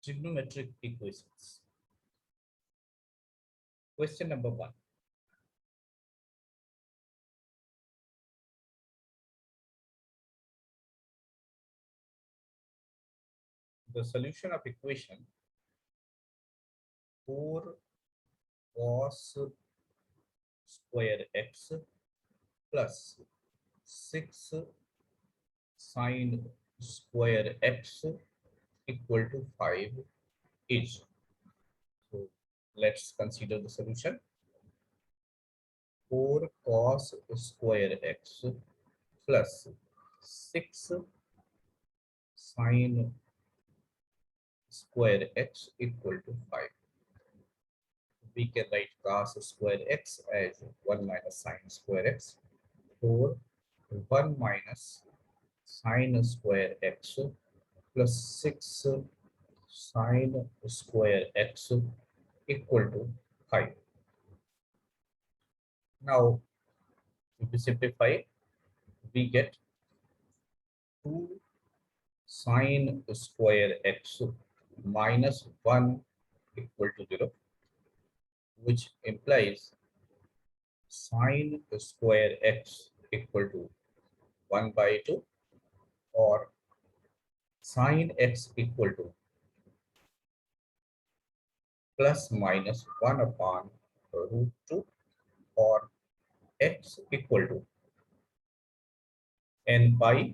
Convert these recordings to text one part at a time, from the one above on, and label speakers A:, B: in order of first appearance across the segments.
A: Trigonometric equations. Question number 1. The solution of equation 4 cos square x plus 6 sine square x equal to 5 is. So let's consider the solution. 4 cos square x plus 6 sine square x equal to 5. We can write cos square x as 1 minus sine square x, or 1 minus sine square x plus 6 sine square x equal to 5. Now, if we simplify, we get 2 sine square x minus 1 equal to 0, which implies sine square x equal to 1 by 2, or sine x equal to plus minus 1 upon root 2, or x equal to n by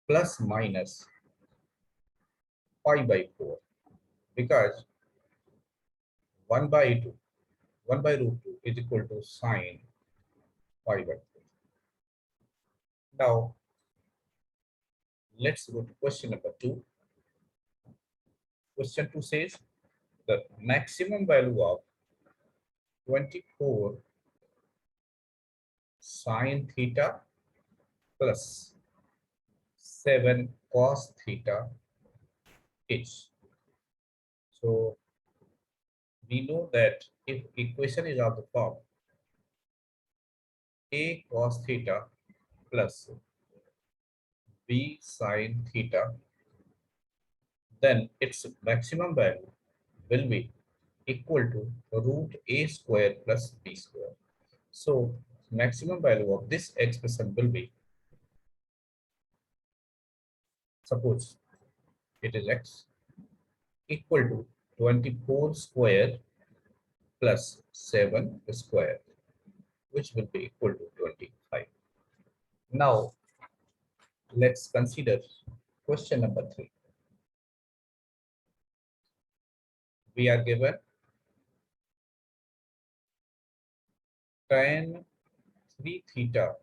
A: plus minus pi by 4, because 1 by 2, 1 by root 2 is equal to sine pi by 4. Now, let's go to question number 2. Question 2 says the maximum value of 24 sine theta plus 7 cos theta is. So we know that if equation is of the form a cos theta plus b sine theta, then its maximum value will be equal to root a square plus b square. So maximum value of this expression will be, suppose it is x, equal to 24 square plus 7 square, which will be equal to 25. Now, let's consider question number 3. We are given tan 3 theta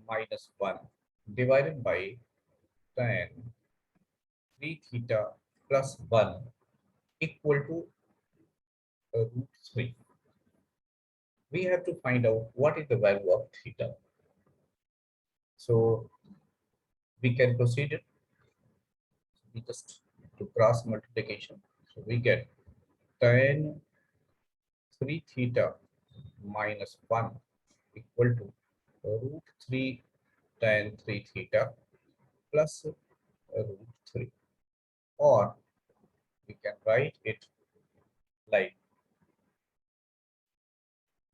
A: minus 1 divided by tan 3 theta plus 1 equal to root 3. We have to find out what is the value of theta. So we can proceed it. We just do cross multiplication. So we get tan 3 theta minus 1 equal to root 3 tan 3 theta plus root 3. Or we can write it like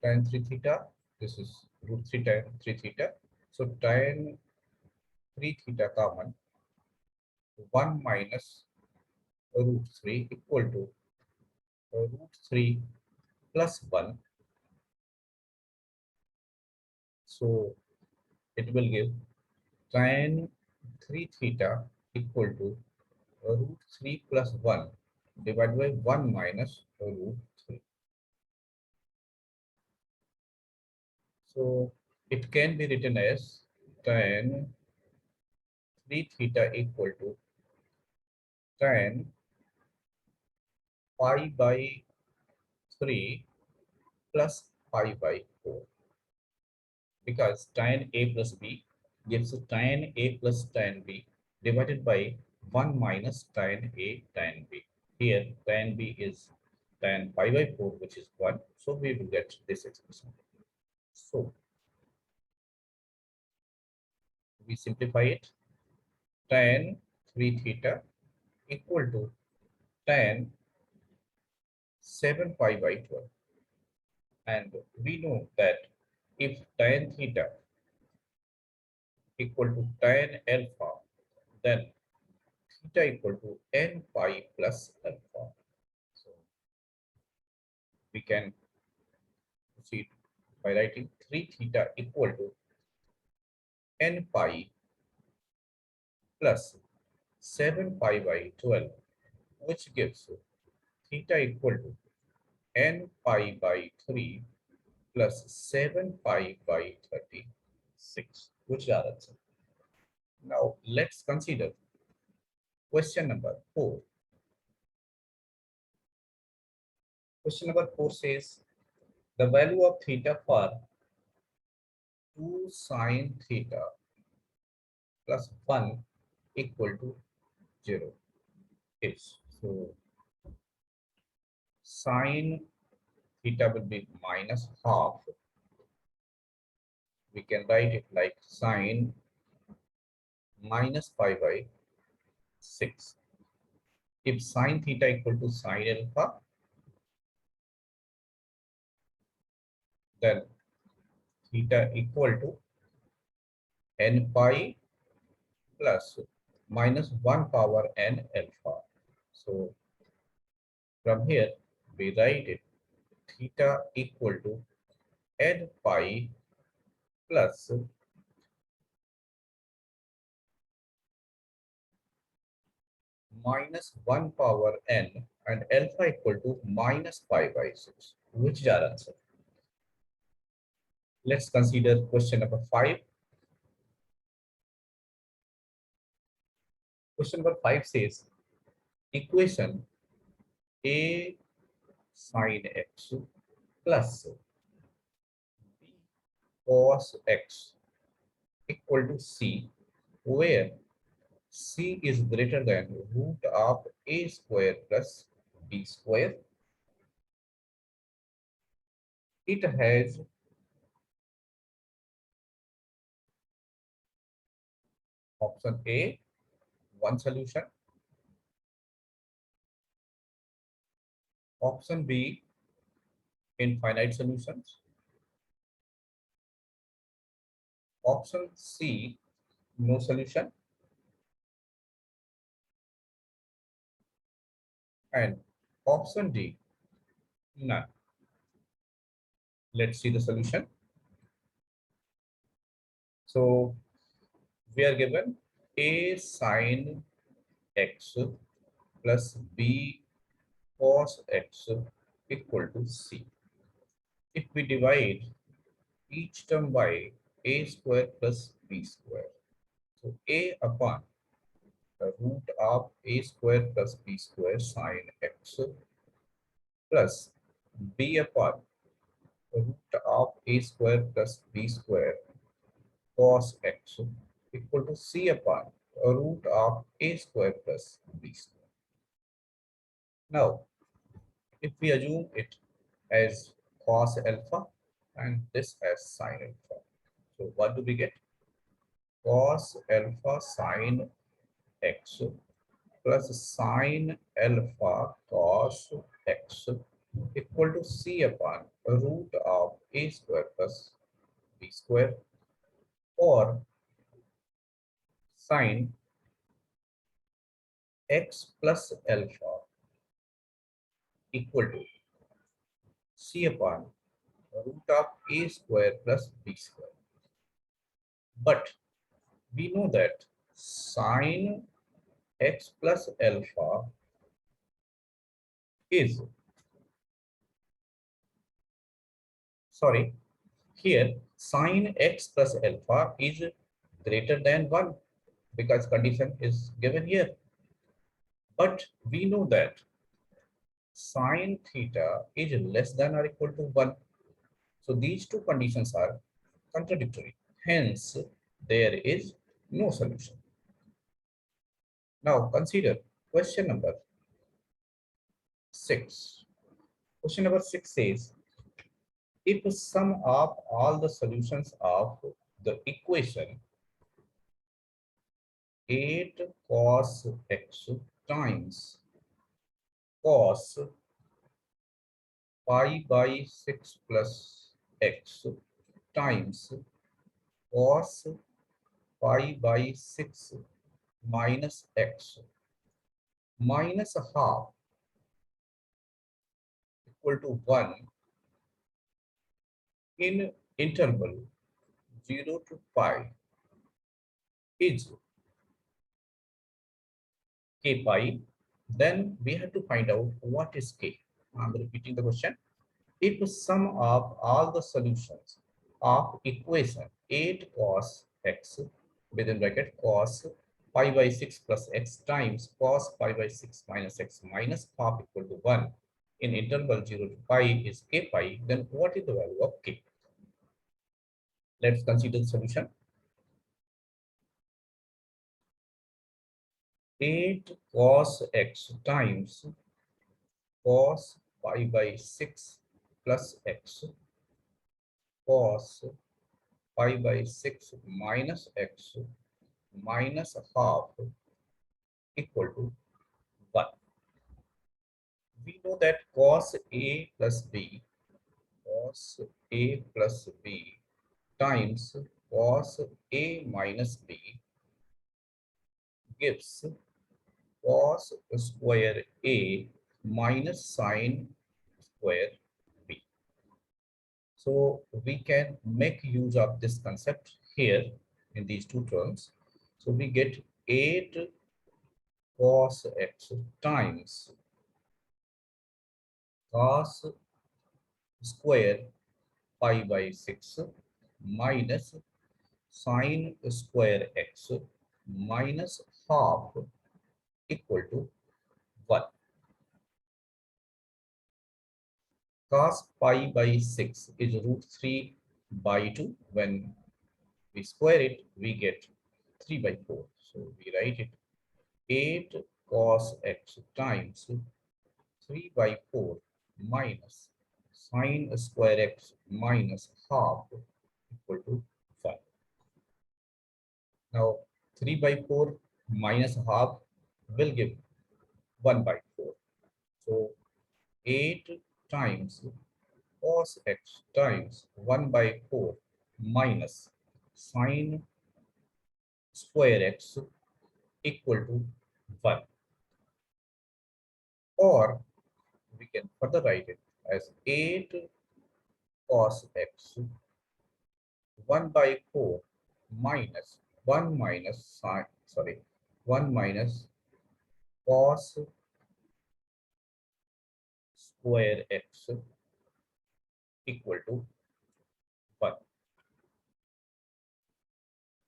A: tan 3 theta, this is root 3 tan 3 theta. So tan 3 theta common, 1 minus root 3 equal to root 3 plus 1. So it will give tan 3 theta equal to root 3 plus 1 divided by 1 minus root 3. So it can be written as tan 3 theta equal to tan pi by 3 plus pi by 4, because tan a plus b gives tan a plus tan b divided by 1 minus tan a tan b. Here tan b is tan pi by 4, which is 1. So we will get this expression. So we simplify it. Tan 3 theta equal to tan 7 pi by 12. And we know that if tan theta equal to tan alpha, then theta equal to n pi plus alpha. So we can proceed by writing 3 theta equal to n pi plus 7 pi by 12, which gives theta equal to n pi by 3 plus 7 pi by 36, which is our answer. Now let's consider question number 4. Question number 4 says the value of theta for 2 sine theta plus 1 equal to 0 is. So sine theta will be minus half. We can write it like sine minus pi by 6. If sine theta equal to sine alpha, then theta equal to n pi plus minus 1 power n alpha. So from here we write it theta equal to n pi plus minus 1 power n and alpha equal to minus pi by 6, which is our answer. Let's consider question number 5. Question number 5 says equation a sine x plus b cos x equal to c, where c is greater than root of a square plus b square. It has option A, one solution, option B, infinite solutions, option C, no solution, and option D, none. Let's see the solution. So we are given a sine x plus b cos x equal to c. If we divide each term by a square plus b square, so a upon the root of a square plus b square sine x plus b upon the root of a square plus b square cos x equal to c upon root of a square plus b square. Now, if we assume it as cos alpha and this as sine alpha, so what do we get? Cos alpha sine x plus sine alpha cos x equal to c upon root of a square plus b square, or sine x plus alpha equal to c upon root of a square plus b square. But we know that sine x plus alpha is, sorry, here sine x plus alpha is greater than 1 because condition is given here. But we know that sine theta is less than or equal to 1. So these two conditions are contradictory. Hence, there is no solution. Now consider question number 6. Question number 6 says, if sum of all the solutions of the equation 8 cos x times cos pi by 6 plus x times cos pi by 6 minus x minus a half equal to 1 in interval 0 to pi is k pi, then we have to find out what is k. I'm repeating the question. If sum of all the solutions of equation 8 cos x within bracket cos pi by 6 plus x times cos pi by 6 minus x minus half equal to 1 in interval 0 to pi is k pi, then what is the value of k? Let's consider the solution. 8 cos x times cos pi by 6 plus x cos pi by 6 minus x minus half equal to 1. We know that cos A plus B times cos A minus B gives cos square A minus sine square B. So we can make use of this concept here in these two terms. So we get 8 cos x times cos square pi by 6 minus sine square x minus half equal to 1. Cos pi by 6 is root 3 by 2. When we square it, we get 3 by 4. So we write it 8 cos x times 3 by 4 minus sine square x minus half equal to 5. Now 3 by 4 minus half will give 1 by 4. So 8 times cos x times 1 by 4 minus sine square x equal to 1. Or we can further write it as 8 cos x 1 by 4 minus 1 minus sine, 1 minus cos square x equal to 1.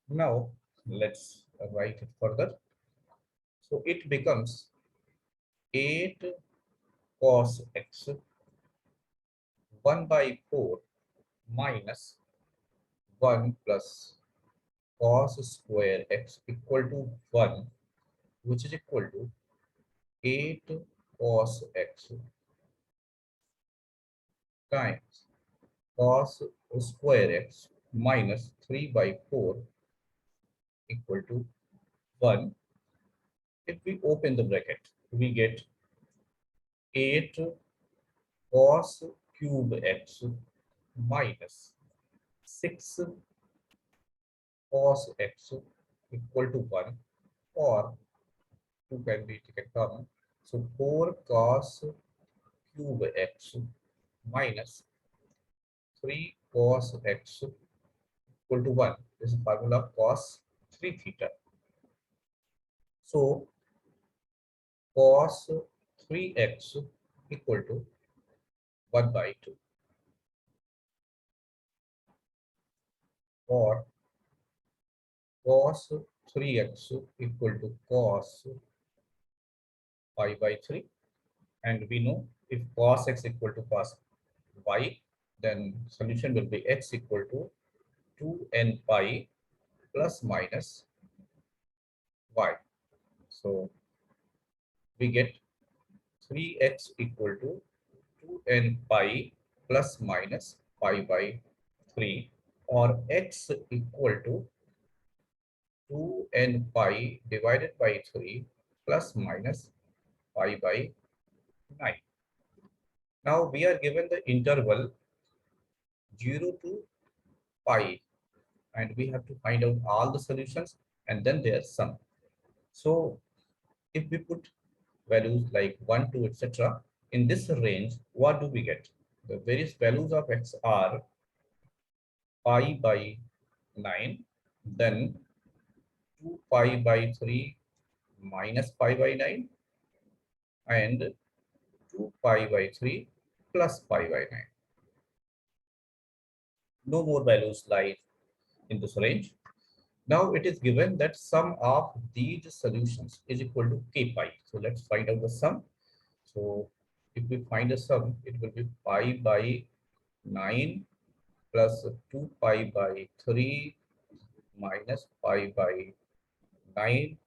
A: Now let's write it further. So it becomes 8 cos x 1 by 4 minus 1 plus cos square x equal to 1, which is equal to 8 cos x times cos square x minus 3 by 4 equal to 1. If we open the bracket, we get 8 cos cube x minus 6 cos x equal to 1, or 2 can be taken common. So 4 cos cube x minus 3 cos x equal to 1. This is formula of cos 3 theta. So cos 3x equal to 1 by 2, or cos 3x equal to cos pi by 3. And we know if cos x equal to cos y, then solution will be x equal to 2n pi plus minus y. So we get 3x equal to 2n pi plus minus pi by 3, or x equal to 2n pi divided by 3 plus minus pi by 9. Now we are given the interval 0 to pi, and we have to find out all the solutions and then their sum. So if we put values like 1, 2, etc. in this range, what do we get? The various values of x are pi by 9, then 2 pi by 3 minus pi by 9, and 2 pi by 3 plus pi by 9. No more values lie in this range. Now it is given that sum of these solutions is equal to k pi. So let's find out the sum. So if we find a sum, it will be pi by 9 plus 2 pi by 3 minus pi by 9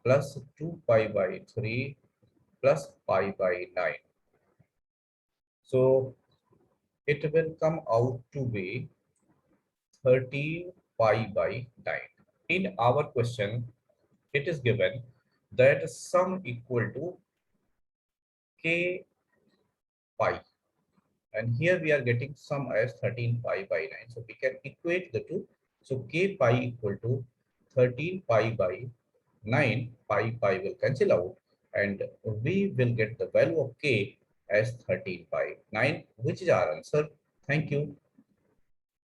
A: plus 2 pi by 3 plus pi by 9. So it will come out to be 13 pi by 9. In our question, it is given that sum equal to k pi, and here we are getting sum as 13 pi by 9. So we can equate the two. So k pi equal to 13 pi by 9, pi will cancel out, and we will get the value of k as 13 pi 9, which is our answer. Thank you.